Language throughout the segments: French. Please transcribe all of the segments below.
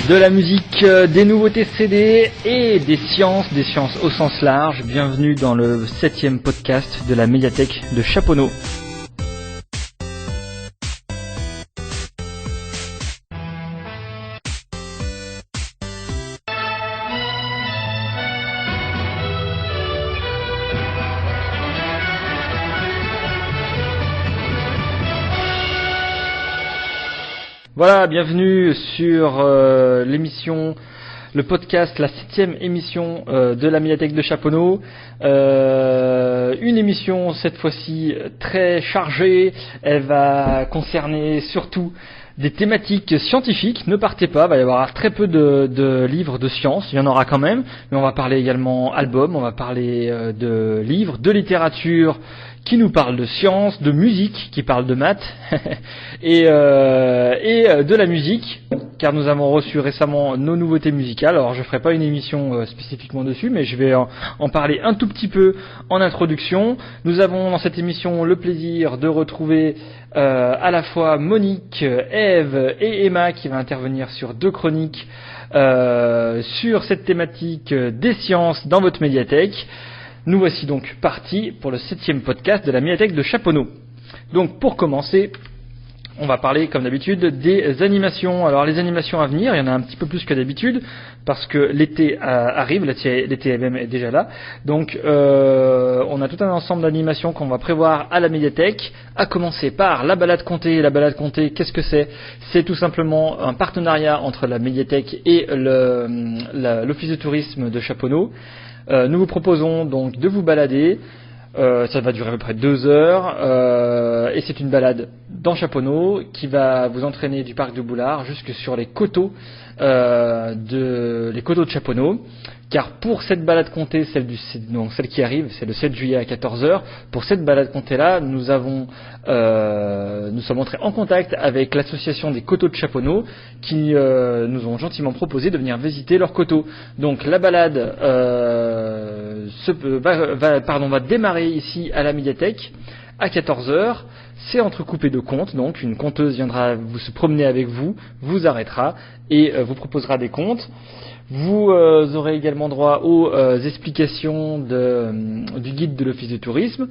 De la musique, des nouveautés CD et des sciences au sens large. Bienvenue dans le 7e podcast de la médiathèque de Chaponneau. Voilà, bienvenue sur l'émission, le podcast, la 7e émission de la médiathèque de Chaponneau. Une émission cette fois-ci très chargée, elle va concerner surtout des thématiques scientifiques. Ne partez pas, il va y avoir très peu de livres de sciences, il y en aura quand même, mais on va parler également albums, on va parler de livres, de littérature qui nous parle de science, de musique, qui parle de maths, et de la musique, car nous avons reçu récemment nos nouveautés musicales. Alors je ferai pas une émission spécifiquement dessus, mais je vais en parler un tout petit peu en introduction. Nous avons dans cette émission le plaisir de retrouver à la fois Monique, Ève et Emma qui va intervenir sur 2 chroniques sur cette thématique des sciences dans votre médiathèque. Nous voici donc partis pour le 7e podcast de la médiathèque de Chaponneau. Donc pour commencer, on va parler comme d'habitude des animations. Alors les animations à venir, il y en a un petit peu plus que d'habitude parce que l'été arrive, l'été même est déjà là. Donc on a tout un ensemble d'animations qu'on va prévoir à la médiathèque, à commencer par la balade comptée. La balade comptée, qu'est-ce que c'est ? C'est tout simplement un partenariat entre la médiathèque et l'office de tourisme de Chaponneau. Nous vous proposons donc de vous balader, ça va durer à peu près 2 heures, et c'est une balade dans Chaponneau qui va vous entraîner du parc de Boulard jusque sur les coteaux de Chaponneau. Car pour cette balade comptée, celle qui arrive, c'est le 7 juillet à 14h. Pour cette balade comptée-là, nous sommes entrés en contact avec l'association des coteaux de Chaponneau qui nous ont gentiment proposé de venir visiter leurs coteaux. Donc la balade va démarrer ici à la médiathèque à 14h. C'est entrecoupé de contes, donc une conteuse viendra se promener avec vous, vous arrêtera et vous proposera des contes. Vous aurez également droit aux explications du guide de l'office de tourisme.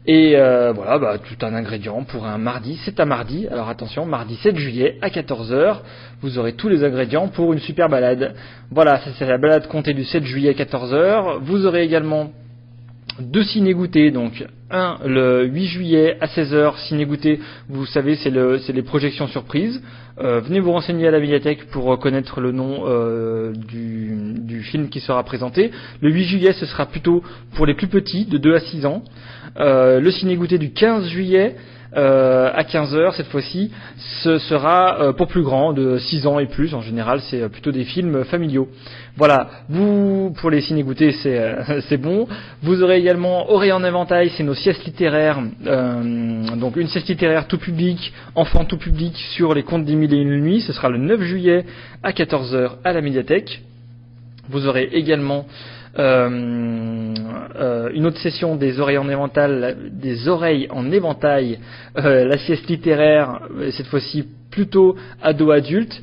Et voilà, tout un ingrédient pour un mardi. C'est un mardi, alors attention, mardi 7 juillet à 14h. Vous aurez tous les ingrédients pour une super balade. Voilà, c'est la balade comptée du 7 juillet à 14h. Vous aurez également 2 ciné-goûtés, donc un le 8 juillet à 16h, ciné-goûté, vous savez, c'est les projections surprises. Venez vous renseigner à la médiathèque pour connaître le nom du film qui sera présenté. Le 8 juillet, ce sera plutôt pour les plus petits, de 2 à 6 ans. Le ciné-goûté du 15 juillet à 15h, cette fois-ci, ce sera pour plus grands, de 6 ans et plus. En général, c'est plutôt des films familiaux. Voilà, pour les ciné-goûtés, c'est bon. Vous aurez également Oreilles en éventail, c'est nos siestes littéraires. Donc une sieste littéraire tout public, enfant tout public, sur les contes des mille et une nuits. Ce sera le 9 juillet à 14h à la médiathèque. Vous aurez également une autre session des oreilles en éventail, la sieste littéraire, cette fois-ci plutôt ado-adulte,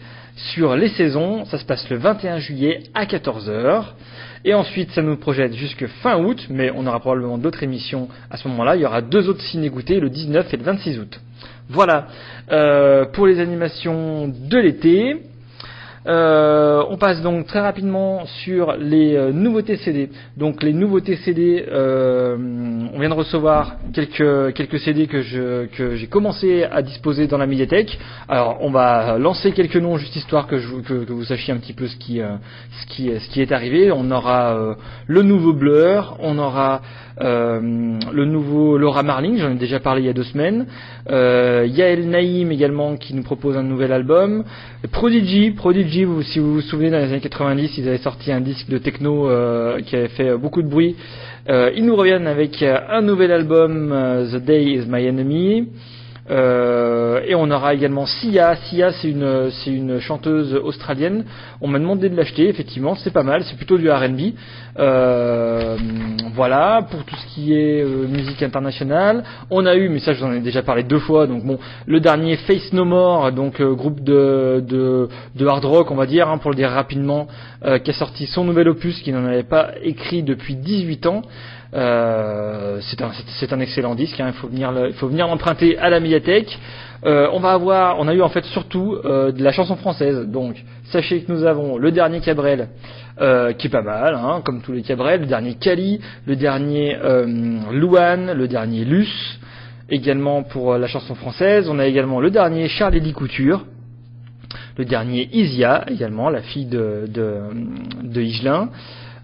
sur les saisons. Ça se passe le 21 juillet à 14h. Et ensuite, ça nous projette jusque fin août, mais on aura probablement d'autres émissions à ce moment-là. Il y aura 2 autres ciné-goûtés, le 19 et le 26 août. Voilà pour les animations de l'été. On passe donc très rapidement sur les nouveautés CD. Donc les nouveautés CD, on vient de recevoir quelques CD que j'ai commencé à disposer dans la médiathèque. Alors on va lancer quelques noms juste histoire que vous sachiez un petit peu ce qui est arrivé. On aura le nouveau Blur, on aura le nouveau Laura Marling, j'en ai déjà parlé il y a 2 semaines. Yael Naïm également qui nous propose un nouvel album. Prodigy, si vous vous souvenez, dans les années 90, ils avaient sorti un disque de techno qui avait fait beaucoup de bruit. Ils nous reviennent avec un nouvel album, The Day Is My Enemy. Et on aura également Sia. Sia, c'est une chanteuse australienne. On m'a demandé de l'acheter, effectivement, c'est pas mal, c'est plutôt du R&B. Voilà, pour tout ce qui est musique internationale. On a eu, mais ça je vous en ai déjà parlé 2 fois, donc bon, le dernier Face No More, donc groupe de hard rock, on va dire, pour le dire rapidement, qui a sorti son nouvel opus, qui n'en avait pas écrit depuis 18 ans. C'est un excellent disque, il faut venir l'emprunter à la médiathèque. On a eu en fait surtout de la chanson française. Donc sachez que nous avons le dernier Cabrel, qui est pas mal, comme tous les Cabrel, le dernier Cali, le dernier Louane, le dernier Luce, également pour la chanson française. On a également le dernier Charles-Élie Couture, le dernier Isia, également la fille de Higelin,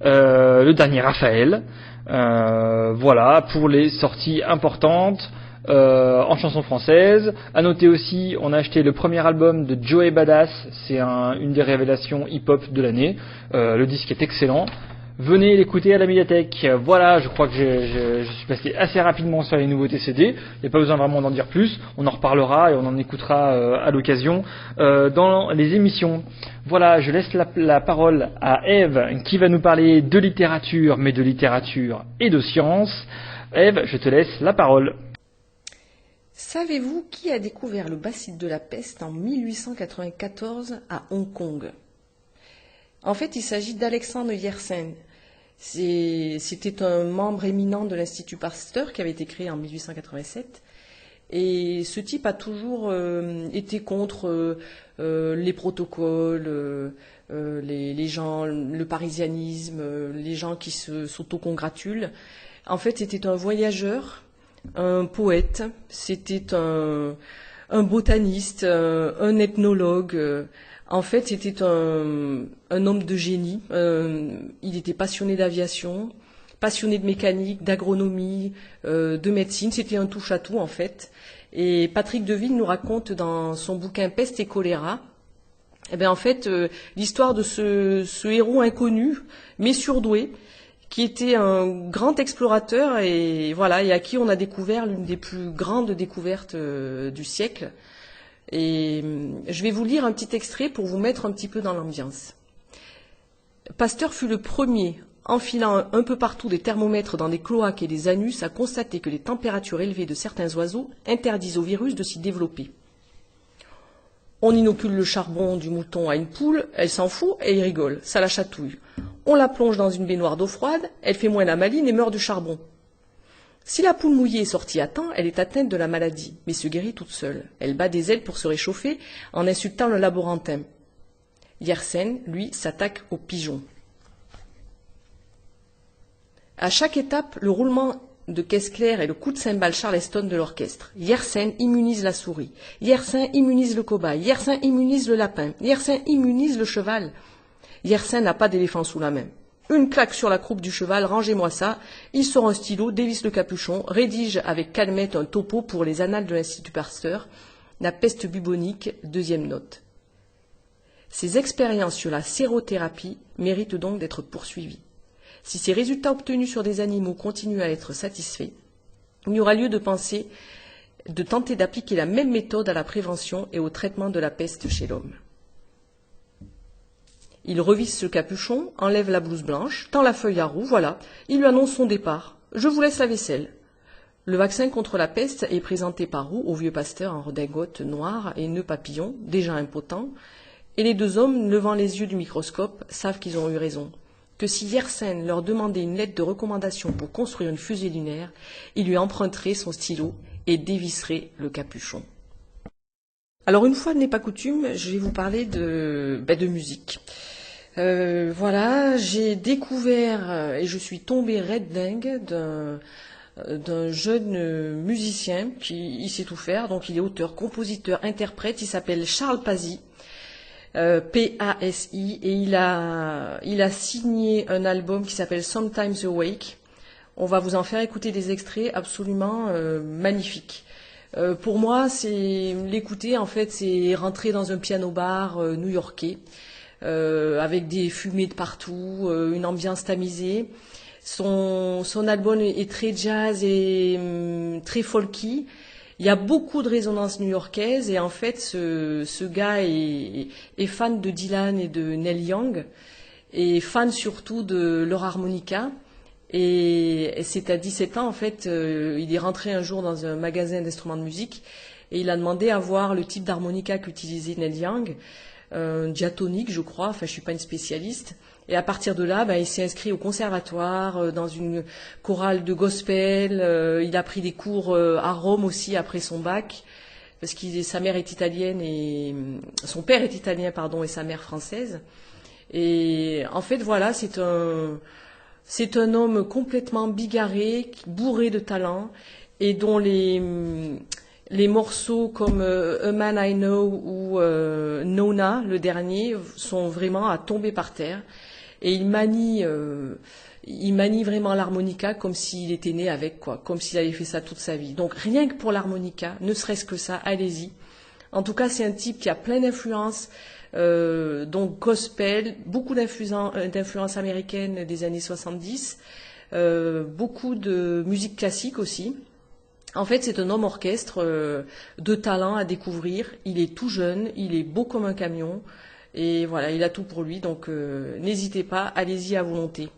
le dernier Raphaël. Voilà pour les sorties importantes en chanson française. À noter aussi, on a acheté le premier album de Joey Badass, c'est une des révélations hip-hop de l'année. Le disque est excellent. Venez l'écouter à la médiathèque. Voilà, je crois que je suis passé assez rapidement sur les nouveautés CD. Il n'y a pas besoin vraiment d'en dire plus. On en reparlera et on en écoutera à l'occasion dans les émissions. Voilà, je laisse la parole à Ève qui va nous parler de littérature, mais de littérature et de science. Ève, je te laisse la parole. Savez-vous qui a découvert le bacille de la peste en 1894 à Hong Kong ? En fait, il s'agit d'Alexandre Yersin. C'était un membre éminent de l'Institut Pasteur qui avait été créé en 1887. Et ce type a toujours été contre les protocoles, les gens, le parisianisme, les gens qui s'autocongratulent. En fait, c'était un voyageur, un poète, c'était un botaniste, un ethnologue. En fait, c'était un homme de génie. Il était passionné d'aviation, passionné de mécanique, d'agronomie, de médecine. C'était un touche-à-tout, en fait. Et Patrick Deville nous raconte dans son bouquin Peste et choléra, en fait, l'histoire de ce héros inconnu, mais surdoué, qui était un grand explorateur et à qui on a découvert l'une des plus grandes découvertes du siècle. Et je vais vous lire un petit extrait pour vous mettre un petit peu dans l'ambiance. Pasteur fut le premier, enfilant un peu partout des thermomètres dans des cloaques et des anus, à constater que les températures élevées de certains oiseaux interdisent au virus de s'y développer. On inocule le charbon du mouton à une poule, elle s'en fout et il rigole, ça la chatouille. On la plonge dans une baignoire d'eau froide, elle fait moins la maline et meurt de charbon. Si la poule mouillée est sortie à temps, elle est atteinte de la maladie, mais se guérit toute seule. Elle bat des ailes pour se réchauffer en insultant le laborantin. Yersin, lui, s'attaque aux pigeons. À chaque étape, le roulement de caisse claire et le coup de cymbale Charleston de l'orchestre. Yersin immunise la souris. Yersin immunise le cobaye. Yersin immunise le lapin. Yersin immunise le cheval. Yersin n'a pas d'éléphant sous la main. Une claque sur la croupe du cheval, rangez-moi ça. Il sort un stylo, dévisse le capuchon, rédige avec calmette un topo pour les annales de l'Institut Pasteur. La peste bubonique, 2e note. Ces expériences sur la sérothérapie méritent donc d'être poursuivies. Si ces résultats obtenus sur des animaux continuent à être satisfaits, il y aura lieu de tenter d'appliquer la même méthode à la prévention et au traitement de la peste chez l'homme. Il revisse le capuchon, enlève la blouse blanche, tend la feuille à roux, voilà, il lui annonce son départ. Je vous laisse la vaisselle. Le vaccin contre la peste est présenté par Roux au vieux Pasteur en redingote noire et nœud papillon, déjà impotent, et les 2 hommes, levant les yeux du microscope, savent qu'ils ont eu raison. Que si Yersin leur demandait une lettre de recommandation pour construire une fusée lunaire, il lui emprunterait son stylo et dévisserait le capuchon. Alors une fois n'est pas coutume, je vais vous parler de musique. J'ai découvert et je suis tombée raide dingue d'un jeune musicien il sait tout faire, donc il est auteur, compositeur, interprète, il s'appelle Charles Pasi, P-A-S-I, et il a signé un album qui s'appelle Sometimes Awake. On va vous en faire écouter des extraits absolument magnifiques. Pour moi, c'est l'écouter, en fait, c'est rentrer dans un piano-bar new-yorkais, avec des fumées de partout, une ambiance tamisée. Son album est très jazz et très folky. Il y a beaucoup de résonances new-yorkaises et en fait ce gars est fan de Dylan et de Neil Young et fan surtout de leur harmonica. Et c'est à 17 ans en fait, il est rentré un jour dans un magasin d'instruments de musique et il a demandé à voir le type d'harmonica qu'utilisait Neil Young, diatonique je crois, enfin je suis pas une spécialiste. Et à partir de là, il s'est inscrit au conservatoire, dans une chorale de gospel. Il a pris des cours à Rome aussi après son bac, parce que sa mère est italienne et son père est italien, pardon, et sa mère française. Et en fait, voilà, c'est un homme complètement bigarré, bourré de talent, et dont les morceaux comme A Man I Know ou Nona, le dernier, sont vraiment à tomber par terre. Et il manie vraiment l'harmonica comme s'il était né avec, quoi, comme s'il avait fait ça toute sa vie. Donc rien que pour l'harmonica, ne serait-ce que ça, allez-y. En tout cas, c'est un type qui a plein d'influences, donc gospel, beaucoup d'influences américaines des années 70, beaucoup de musique classique aussi. En fait, c'est un homme orchestre de talent à découvrir. Il est tout jeune, il est beau comme un camion. Et voilà, il a tout pour lui, donc n'hésitez pas, allez-y à volonté.